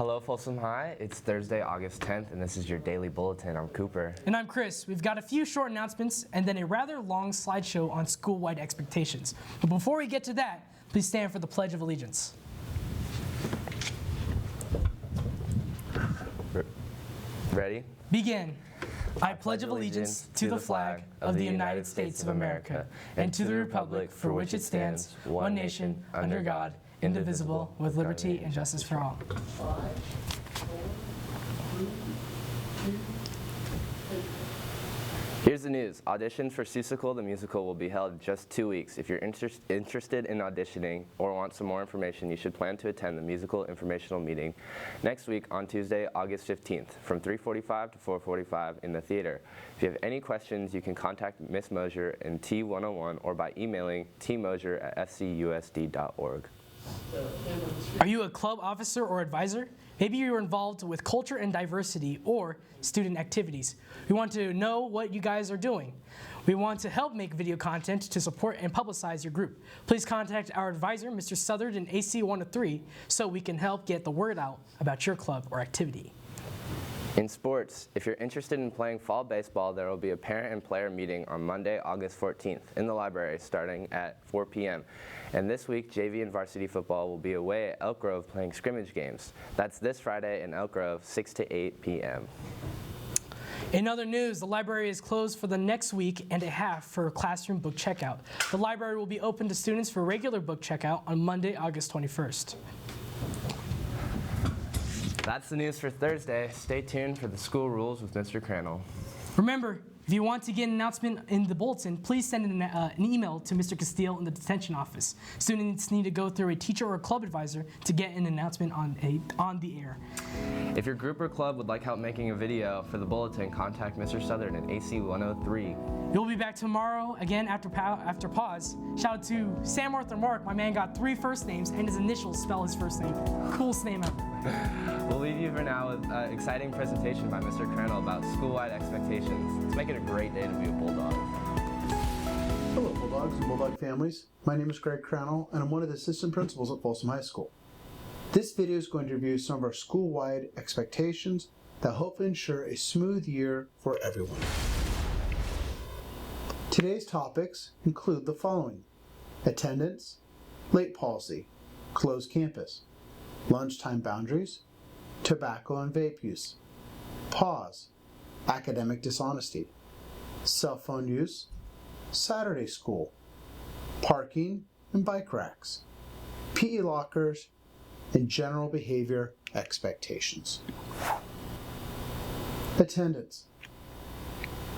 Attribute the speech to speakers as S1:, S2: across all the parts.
S1: Hello, Folsom High. It's Thursday, August 10th, and this is your daily bulletin. I'm Cooper.
S2: And I'm Chris. We've got a few short announcements and then a rather long slideshow on school-wide expectations. But before we get to that, please stand for the Pledge of Allegiance.
S1: Ready?
S2: Begin. I pledge allegiance to the flag of the United States of America and to the republic for which it stands, one nation, under God, indivisible, with liberty and justice for all.
S1: Here's the news. Auditions for Seussical the Musical will be held in just 2 weeks. If you're interested in auditioning or want some more information, you should plan to attend the musical informational meeting next week on Tuesday, August 15th from 3:45 to 4:45 in the theater. If you have any questions, you can contact Ms. Mosier in T101 or by emailing tmosier@fcusd.org.
S2: Are you a club officer or advisor? Maybe you're involved with culture and diversity or student activities. We want to know what you guys are doing. We want to help make video content to support and publicize your group. Please contact our advisor, Mr. Southard in AC 103, so we can help get the word out about your club or activity.
S1: In sports, if you're interested in playing fall baseball, there will be a parent and player meeting on Monday, August 14th in the library starting at 4 p.m. And this week, JV and varsity football will be away at Elk Grove playing scrimmage games. That's this Friday in Elk Grove, 6 to 8 p.m.
S2: In other news, the library is closed for the next week and a half for classroom book checkout. The library will be open to students for regular book checkout on Monday, August 21st.
S1: That's the news for Thursday. Stay tuned for the school rules with Mr. Crannell.
S2: Remember, if you want to get an announcement in the bulletin, please send an email to Mr. Castile in the detention office. Students need to go through a teacher or club advisor to get an announcement on the air.
S1: If your group or club would like help making a video for the bulletin, contact Mr. Southern at AC 103.
S2: We'll be back tomorrow again after pause. Shout out to Sam Arthur Mark. My man got 3 first names and his initials spell his first name. Coolest name ever.
S1: We'll leave you for now with an exciting presentation by Mr. Crannell about school-wide expectations. Let's make it a great day to be a Bulldog.
S3: Hello, Bulldogs and Bulldog families. My name is Greg Crannell, and I'm one of the assistant principals at Folsom High School. This video is going to review some of our school-wide expectations that hopefully ensure a smooth year for everyone. Today's topics include the following: attendance, late policy, closed campus, lunchtime boundaries, tobacco and vape use, pause, academic dishonesty, cell phone use, Saturday school, parking and bike racks, PE lockers, and general behavior expectations. Attendance.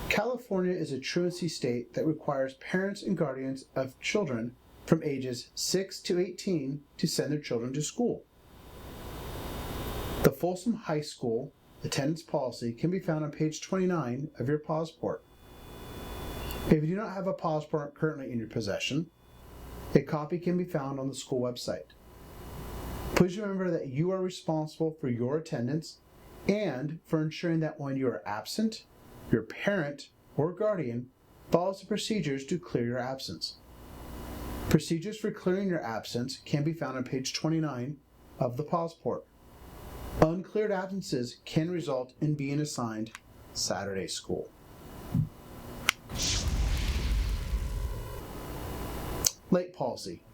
S3: California is a truancy state that requires parents and guardians of children from ages 6 to 18 to send their children to school. The Folsom High School attendance policy can be found on page 29 of your passport. If you do not have a passport currently in your possession, a copy can be found on the school website. Please remember that you are responsible for your attendance and for ensuring that when you are absent, your parent or guardian follows the procedures to clear your absence. Procedures for clearing your absence can be found on page 29 of the passport. Uncleared absences can result in being assigned Saturday school. Late policy.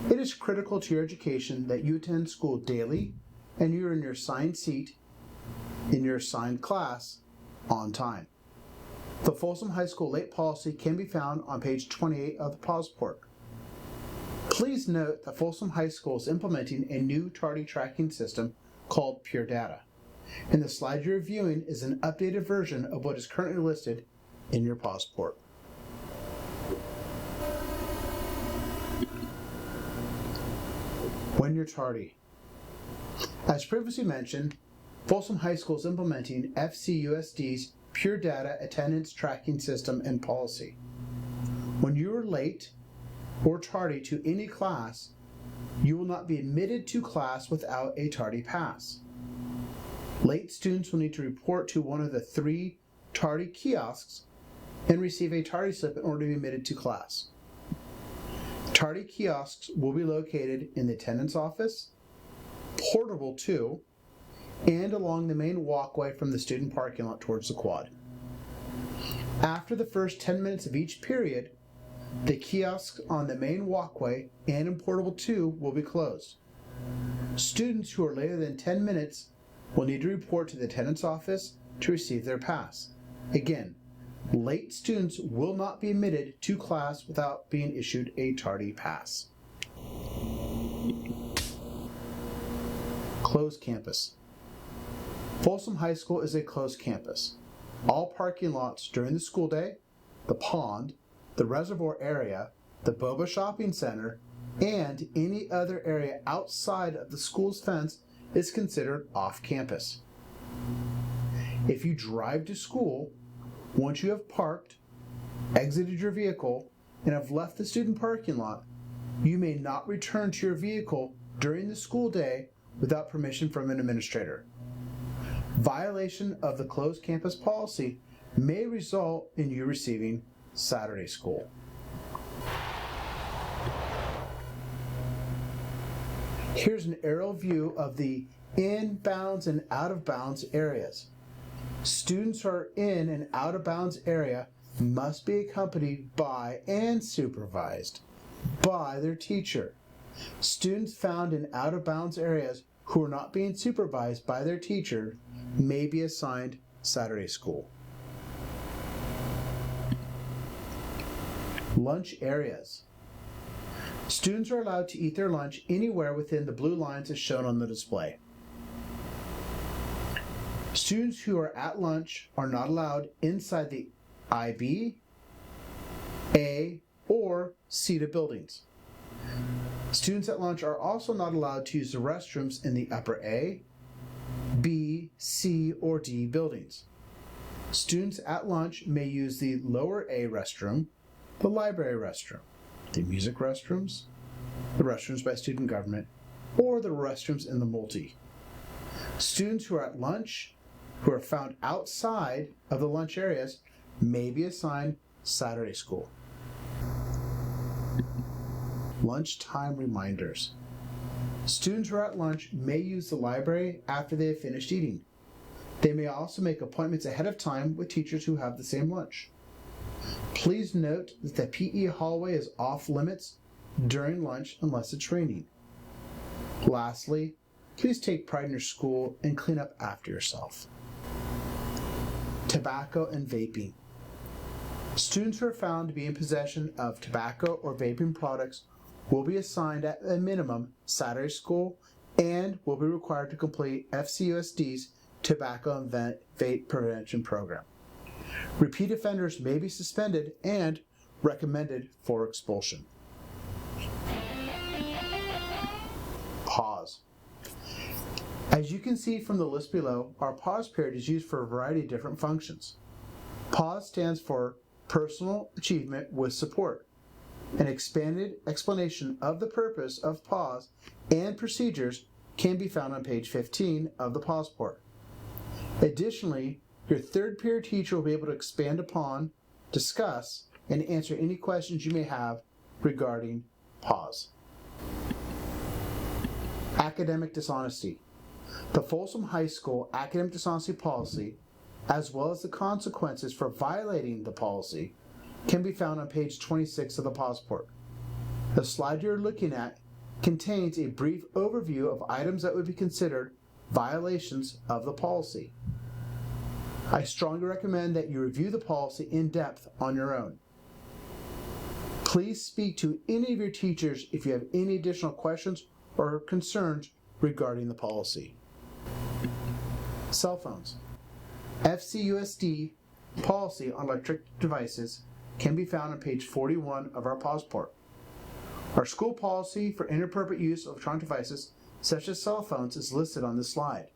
S3: It is critical to your education that you attend school daily and you're in your assigned seat in your assigned class on time. The Folsom High School late policy can be found on page 28 of the passport. Please note that Folsom High School is implementing a new tardy tracking system called Pure Data, and the slide you're viewing is an updated version of what is currently listed in your passport. When you're tardy. As previously mentioned, Folsom High School is implementing FCUSD's Pure Data attendance tracking system and policy. When you are late or tardy to any class, you will not be admitted to class without a tardy pass. Late students will need to report to one of the 3 tardy kiosks and receive a tardy slip in order to be admitted to class. Tardy kiosks will be located in the attendance office, portable 2, and along the main walkway from the student parking lot towards the quad. After the first 10 minutes of each period, the kiosks on the main walkway and in Portable 2 will be closed. Students who are later than 10 minutes will need to report to the attendance office to receive their pass. Again, late students will not be admitted to class without being issued a tardy pass. Closed campus. Folsom High School is a closed campus. All parking lots during the school day, the pond, the reservoir area, the Boba Shopping Center, and any other area outside of the school's fence is considered off campus. If you drive to school, once you have parked, exited your vehicle, and have left the student parking lot, you may not return to your vehicle during the school day without permission from an administrator. Violation of the closed campus policy may result in you receiving Saturday school. Here's an aerial view of the in-bounds and out-of-bounds areas. Students who are in an out-of-bounds area must be accompanied by and supervised by their teacher. Students found in out-of-bounds areas who are not being supervised by their teacher may be assigned Saturday school. Lunch areas. Students are allowed to eat their lunch anywhere within the blue lines as shown on the display. Students who are at lunch are not allowed inside the IB, A, or C buildings. Students at lunch are also not allowed to use the restrooms in the upper A, B, C, or D buildings. Students at lunch may use the lower A restroom, the library restroom, the music restrooms, the restrooms by student government, or the restrooms in the multi. Students who are at lunch, who are found outside of the lunch areas, may be assigned Saturday school. Lunchtime reminders. Students who are at lunch may use the library after they have finished eating. They may also make appointments ahead of time with teachers who have the same lunch. Please note that the PE hallway is off limits during lunch unless it's raining. Lastly, please take pride in your school and clean up after yourself. Tobacco and vaping. Students who are found to be in possession of tobacco or vaping products will be assigned at a minimum Saturday school and will be required to complete FCUSD's Tobacco and Vape Prevention Program. Repeat offenders may be suspended and recommended for expulsion. Pause. As you can see from the list below, our pause period is used for a variety of different functions. Pause stands for Personal Achievement with Support. An expanded explanation of the purpose of pause and procedures can be found on page 15 of the pause report. Additionally, your third period teacher will be able to expand upon, discuss, and answer any questions you may have regarding pause. Academic dishonesty. The Folsom High School academic dishonesty policy, as well as the consequences for violating the policy, can be found on page 26 of the pause report. The slide you're looking at contains a brief overview of items that would be considered violations of the policy. I strongly recommend that you review the policy in depth on your own. Please speak to any of your teachers if you have any additional questions or concerns regarding the policy. Cell phones. FCUSD policy on electric devices can be found on page 41 of our pause report. Our school policy for inappropriate use of electronic devices, such as cell phones, is listed on this slide.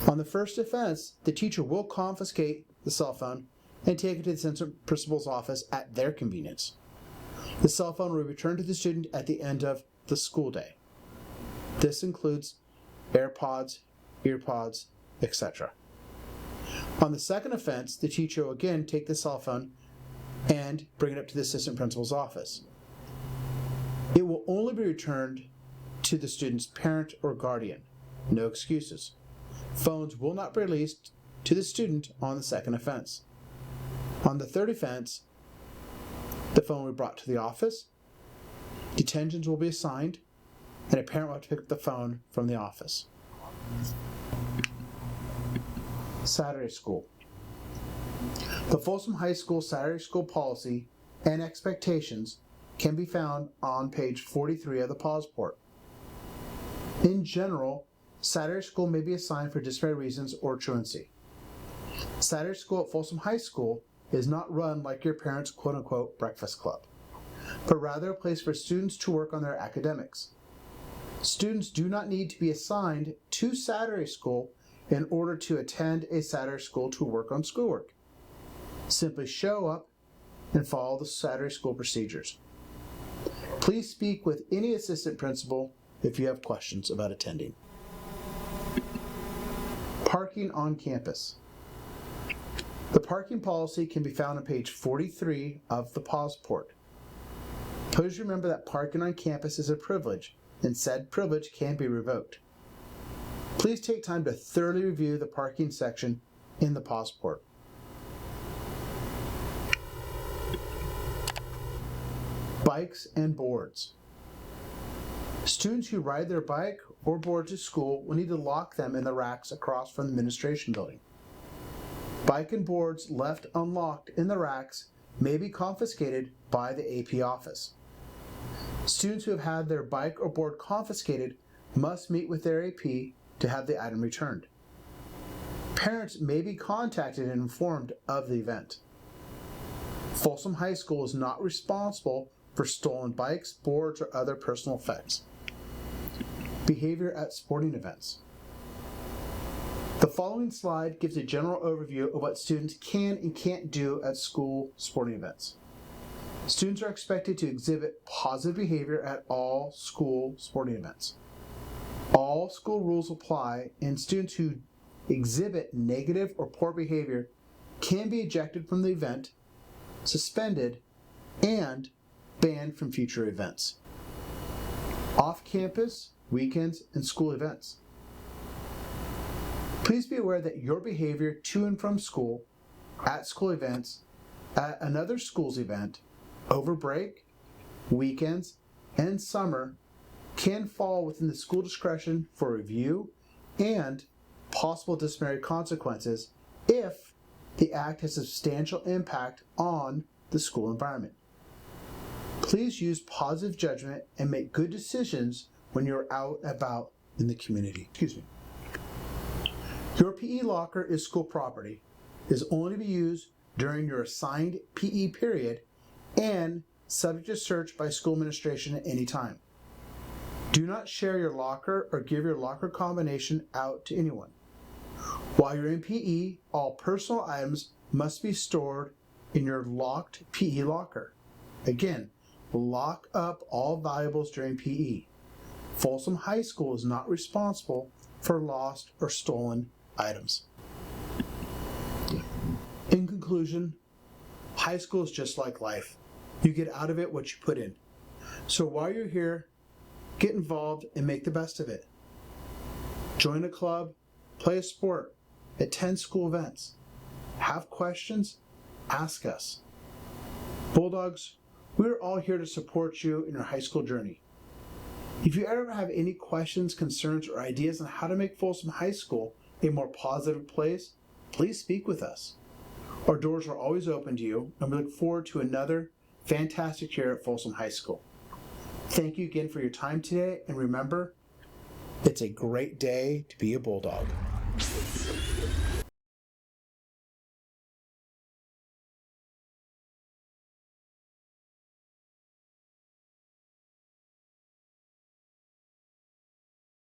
S3: On the first offense, the teacher will confiscate the cell phone and take it to the assistant principal's office at their convenience. The cell phone will be returned to the student at the end of the school day. This includes AirPods, EarPods, etc. On the second offense, the teacher will again take the cell phone and bring it up to the assistant principal's office. It will only be returned to the student's parent or guardian. No excuses. Phones will not be released to the student on the second offense. On the third offense, the phone will be brought to the office, detentions will be assigned, and a parent will have to pick up the phone from the office. Saturday school. The Folsom High School Saturday school policy and expectations can be found on page 43 of the pause report. In general, Saturday school may be assigned for disciplinary reasons or truancy. Saturday school at Folsom High School is not run like your parents' quote-unquote breakfast club, but rather a place for students to work on their academics. Students do not need to be assigned to Saturday school in order to attend a Saturday school to work on schoolwork. Simply show up and follow the Saturday school procedures. Please speak with any assistant principal if you have questions about attending. Parking on campus. The parking policy can be found on page 43 of the pause report. Please remember that parking on campus is a privilege, and said privilege can be revoked. Please take time to thoroughly review the parking section in the pause report. Bikes and boards. Students who ride their bike or board to school will need to lock them in the racks across from the administration building. Bike and boards left unlocked in the racks may be confiscated by the AP office. Students who have had their bike or board confiscated must meet with their AP to have the item returned. Parents may be contacted and informed of the event. Folsom High School is not responsible for stolen bikes, boards, or other personal effects. Behavior at sporting events. The following slide gives a general overview of what students can and can't do at school sporting events. Students are expected to exhibit positive behavior at all school sporting events. All school rules apply, and students who exhibit negative or poor behavior can be ejected from the event, suspended, and banned from future events. Off-campus, weekends, and school events. Please be aware that your behavior to and from school, at school events, at another school's event, over break, weekends, and summer can fall within the school discretion for review and possible disciplinary consequences if the act has substantial impact on the school environment. Please use positive judgment and make good decisions when you're out and about in the community. Your PE locker is school property, is only to be used during your assigned PE period and subject to search by school administration at any time. Do not share your locker or give your locker combination out to anyone. While you're in PE, all personal items must be stored in your locked PE locker. Again, lock up all valuables during PE. Folsom High School is not responsible for lost or stolen items. In conclusion, high school is just like life. You get out of it what you put in. So while you're here, get involved and make the best of it. Join a club, play a sport, attend school events. Have questions? Ask us. Bulldogs, we're all here to support you in your high school journey. If you ever have any questions, concerns, or ideas on how to make Folsom High School a more positive place, please speak with us. Our doors are always open to you, and we look forward to another fantastic year at Folsom High School. Thank you again for your time today, and remember, it's a great day to be a Bulldog.